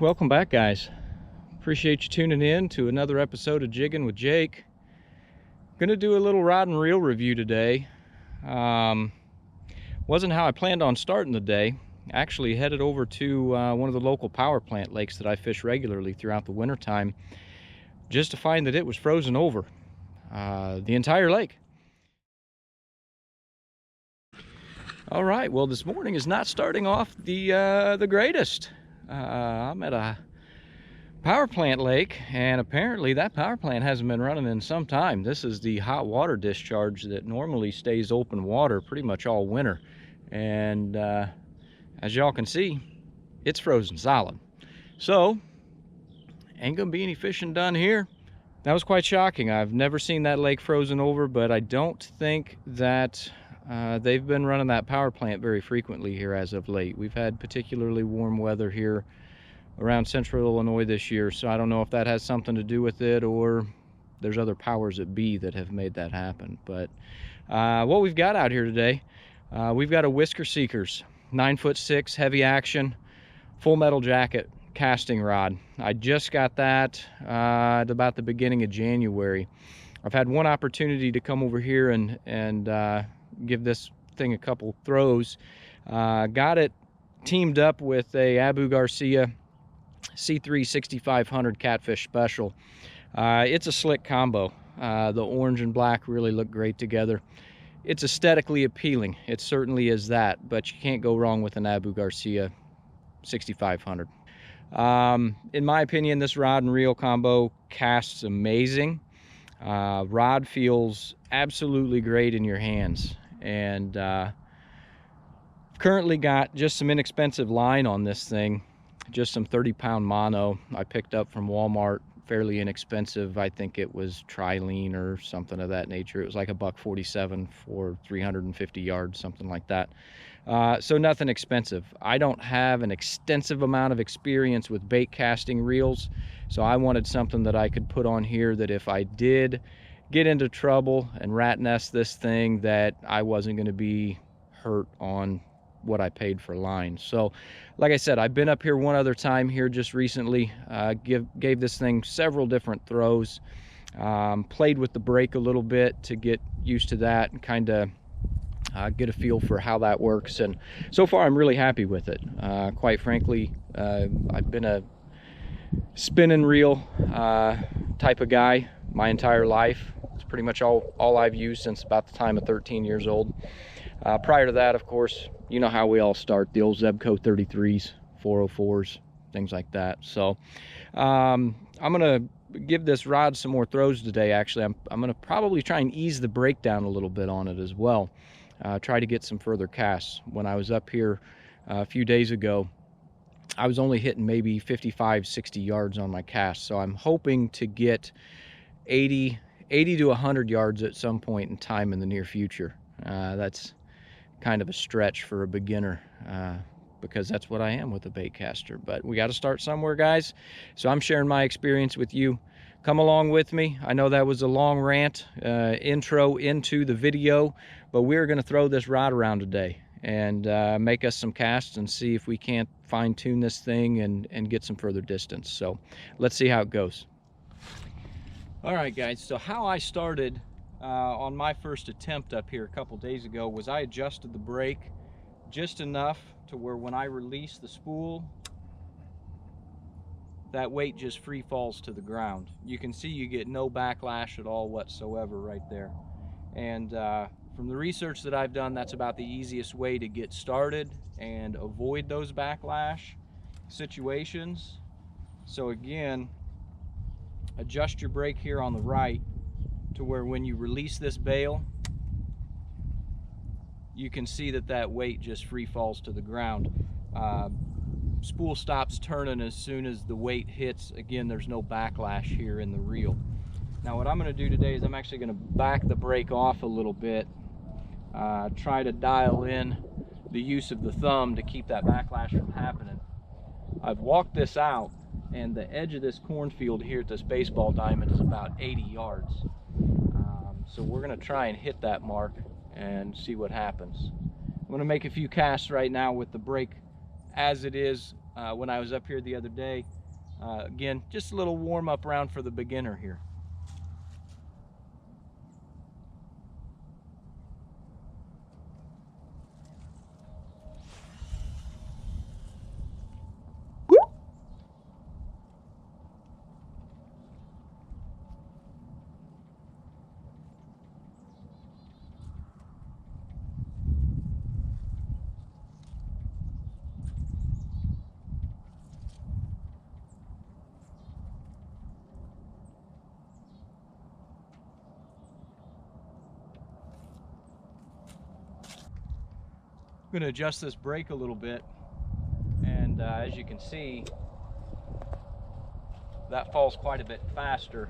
Welcome back, guys. Appreciate you tuning in to another episode of Jiggin with Jake. Gonna do a little rod and reel review today. Wasn't how I planned on starting the day. Actually headed over to one of the local power plant lakes that I fish regularly throughout the winter time, just to find that it was frozen over, the entire lake. All right, well, this morning is not starting off the greatest. I'm at a power plant lake, and apparently that power plant hasn't been running in some time. This is the hot water discharge that normally stays open water pretty much all winter, and as y'all can see, it's frozen solid. So ain't gonna be any fishing done here. That was quite shocking. I've never seen that lake frozen over, but I don't think that they've been running that power plant very frequently here as of late. We've had particularly warm weather here around central Illinois this year, so I don't know if that has something to do with it or there's other powers that be that have made that happen. But what we've got out here today, we've got a Whisker Seekers 9'6" heavy action full metal jacket casting rod. I just got that at about the beginning of January. I've had one opportunity to come over here and give this thing a couple throws. Got it teamed up with a Abu Garcia C3 6500 Catfish Special. It's a slick combo. The orange and black really look great together. It's aesthetically appealing. It certainly is that, but you can't go wrong with an Abu Garcia 6500. In my opinion, this rod and reel combo casts amazing. Rod feels absolutely great in your hands, and currently got just some inexpensive line on this thing, just some 30-pound mono I picked up from Walmart, fairly inexpensive. I think it was trilene or something of that nature. It was like $1.47 for 350 yards, something like that. So nothing expensive. I don't have an extensive amount of experience with bait casting reels, so I wanted something that I could put on here that if I did get into trouble and rat nest this thing, that I wasn't going to be hurt on what I paid for line. So like I said, I've been up here one other time here just recently, gave this thing several different throws, played with the brake a little bit to get used to that and kind of get a feel for how that works, and so far I'm really happy with it. Quite frankly, I've been a spin and reel type of guy my entire life. It's pretty much all I've used since about the time of 13 years old. Prior to that, of course, you know how we all start, the old Zebco 33s, 404s, things like that. So I'm gonna give this rod some more throws today. Actually, I'm gonna probably try and ease the brake down a little bit on it as well. Try to get some further casts. When I was up here a few days ago, I was only hitting maybe 55, 60 yards on my cast. So I'm hoping to get 80 to 100 yards at some point in time in the near future. That's kind of a stretch for a beginner, because that's what I am with a bait caster. But we got to start somewhere, guys. So I'm sharing my experience with you. Come along with me. I know that was a long rant intro into the video, but we're going to throw this rod around today and make us some casts and see if we can't fine-tune this thing and get some further distance. So let's see how it goes. All right, guys, so how I started on my first attempt up here a couple days ago was I adjusted the brake just enough to where when I release the spool, that weight just free falls to the ground. You can see you get no backlash at all whatsoever right there. And from the research that I've done, that's about the easiest way to get started and avoid those backlash situations. So again, adjust your brake here on the right to where when you release this bail, you can see that weight just free falls to the ground. Spool stops turning as soon as the weight hits. Again, there's no backlash here in the reel. Now what I'm going to do today is I'm actually going to back the brake off a little bit, try to dial in the use of the thumb to keep that backlash from happening. I've walked this out, and the edge of this cornfield here at this baseball diamond is about 80 yards. So we're going to try and hit that mark and see what happens. I'm going to make a few casts right now with the brake as it is when I was up here the other day. Again, just a little warm up round for the beginner here. I'm going to adjust this brake a little bit, and as you can see, that falls quite a bit faster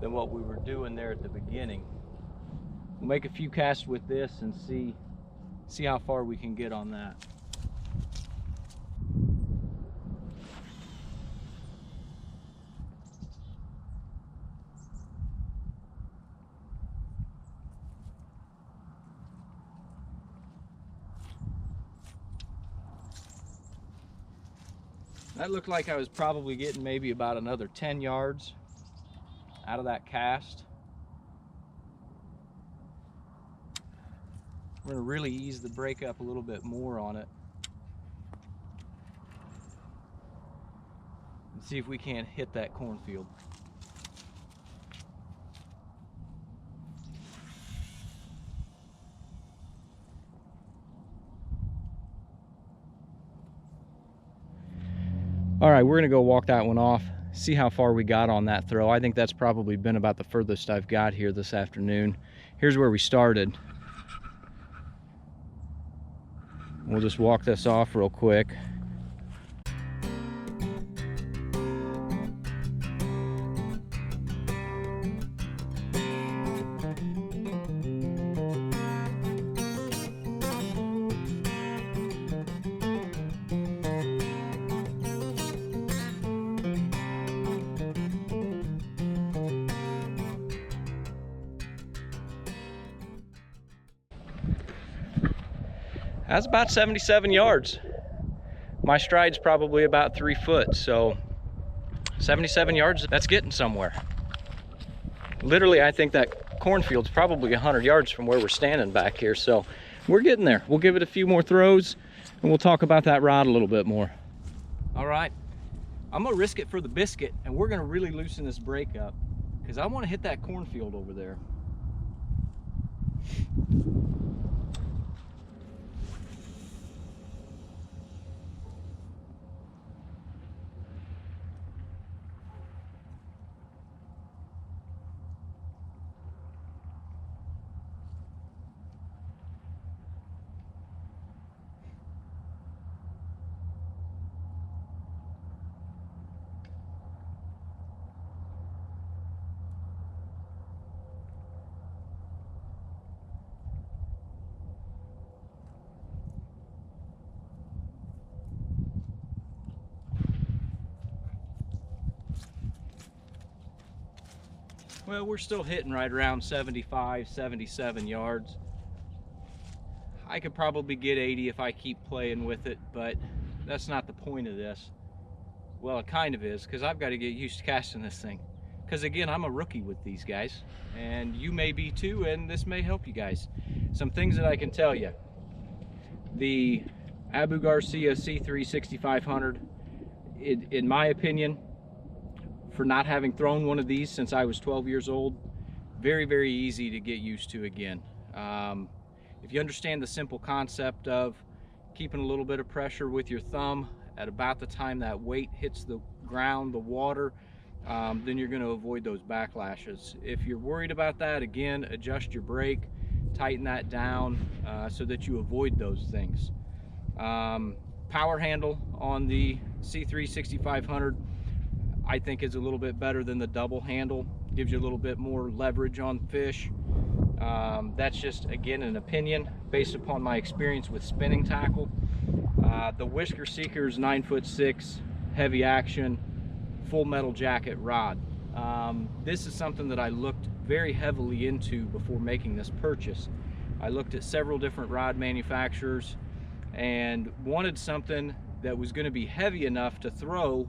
than what we were doing there at the beginning. We'll make a few casts with this and see how far we can get on that. That looked like I was probably getting maybe about another 10 yards out of that cast. We're going to really ease the brake up a little bit more on it and see if we can't hit that cornfield. All right, we're gonna go walk that one off, see how far we got on that throw. I think that's probably been about the furthest I've got here this afternoon. Here's where we started. We'll just walk this off real quick. That's about 77 yards. My stride's probably about 3 foot, so 77 yards, that's getting somewhere. Literally, I think that cornfield's probably 100 yards from where we're standing back here, so we're getting there. We'll give it a few more throws, and we'll talk about that rod a little bit more. All right, I'm gonna risk it for the biscuit, and we're gonna really loosen this brake up, because I wanna hit that cornfield over there. Well, we're still hitting right around 75, 77 yards. I could probably get 80 if I keep playing with it, but that's not the point of this. Well, it kind of is, because I've got to get used to casting this thing. Because again, I'm a rookie with these guys, and you may be too, and this may help you guys. Some things that I can tell you. The Abu Garcia C3 6500, in my opinion, for not having thrown one of these since I was 12 years old, very, very easy to get used to again. If you understand the simple concept of keeping a little bit of pressure with your thumb at about the time that weight hits the ground, the water, then you're going to avoid those backlashes. If you're worried about that, again, adjust your brake, tighten that down so that you avoid those things. Power handle on the C3 6500 I think is a little bit better than the double handle. Gives you a little bit more leverage on fish. That's just, again, an opinion based upon my experience with spinning tackle. The Whisker Seeker's 9'6", heavy action, full metal jacket rod. This is something that I looked very heavily into before making this purchase. I looked at several different rod manufacturers and wanted something that was going to be heavy enough to throw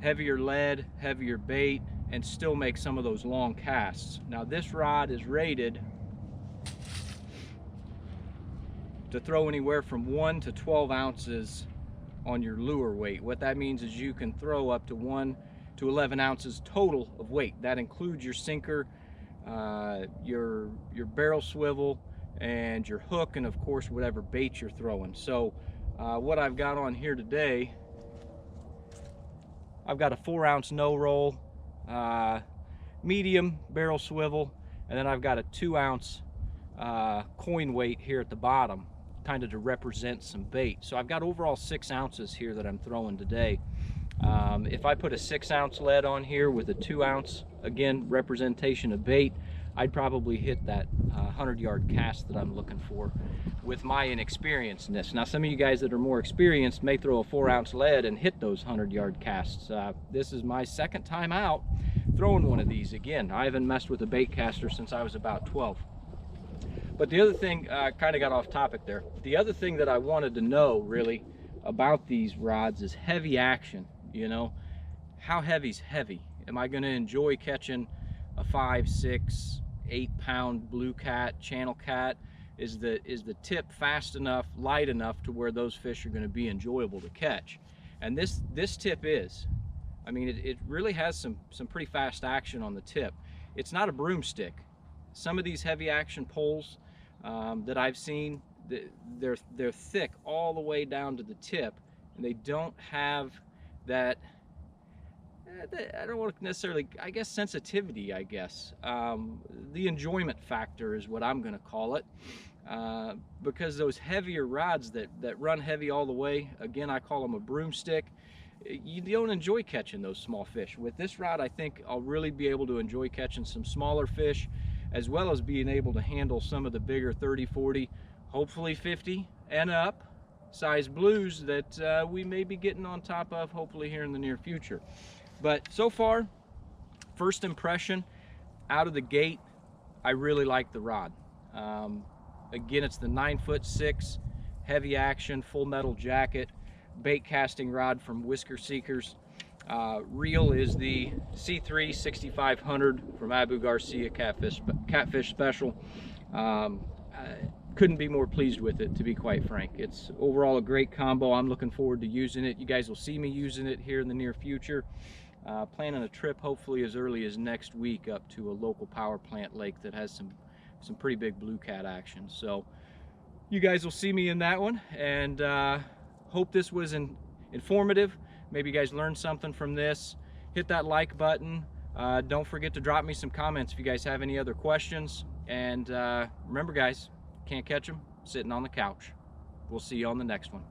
heavier lead, heavier bait, and still make some of those long casts. Now this rod is rated to throw anywhere from 1 to 12 ounces on your lure weight. What that means is you can throw up to 1 to 11 ounces total of weight. That includes your sinker, your barrel swivel, and your hook, and of course whatever bait you're throwing. So what I've got on here today, I've got a 4-ounce no roll, medium barrel swivel, and then I've got a 2-ounce coin weight here at the bottom, kind of to represent some bait. So I've got overall 6 ounces here that I'm throwing today. If I put a 6-ounce lead on here with a 2-ounce, again, representation of bait, I'd probably hit that 100-yard cast that I'm looking for with my inexperiencedness. Now, some of you guys that are more experienced may throw a 4-ounce lead and hit those 100-yard casts. This is my second time out throwing one of these. Again, I haven't messed with a bait caster since I was about 12. But the other thing, kind of got off topic there. The other thing that I wanted to know really about these rods is heavy action. You know, how heavy's heavy? Am I going to enjoy catching a 5, 6, 8-pound blue cat, channel cat? Is the tip fast enough, light enough to where those fish are going to be enjoyable to catch? And this tip is. I mean, it really has some pretty fast action on the tip. It's not a broomstick. Some of these heavy action poles that I've seen, they're thick all the way down to the tip, and they don't have that, I don't want to necessarily, I guess, sensitivity, I guess. The enjoyment factor is what I'm going to call it. Because those heavier rods that run heavy all the way, again, I call them a broomstick, you don't enjoy catching those small fish. With this rod, I think I'll really be able to enjoy catching some smaller fish, as well as being able to handle some of the bigger 30, 40, hopefully 50 and up size blues that we may be getting on top of, hopefully here in the near future. But so far, first impression out of the gate, I really like the rod. Again, it's the 9'6" heavy action full metal jacket bait casting rod from Whisker Seekers. Reel is the C3 6500 from Abu Garcia Catfish Special. Couldn't be more pleased with it, to be quite frank. It's overall a great combo. I'm looking forward to using it. You guys will see me using it here in the near future. Planning a trip hopefully as early as next week up to a local power plant lake that has some pretty big blue cat action. So you guys will see me in that one, and hope this was informative. Maybe you guys learned something from this. Hit that like button. Don't forget to drop me some comments if you guys have any other questions. And remember guys, can't catch them sitting on the couch. We'll see you on the next one.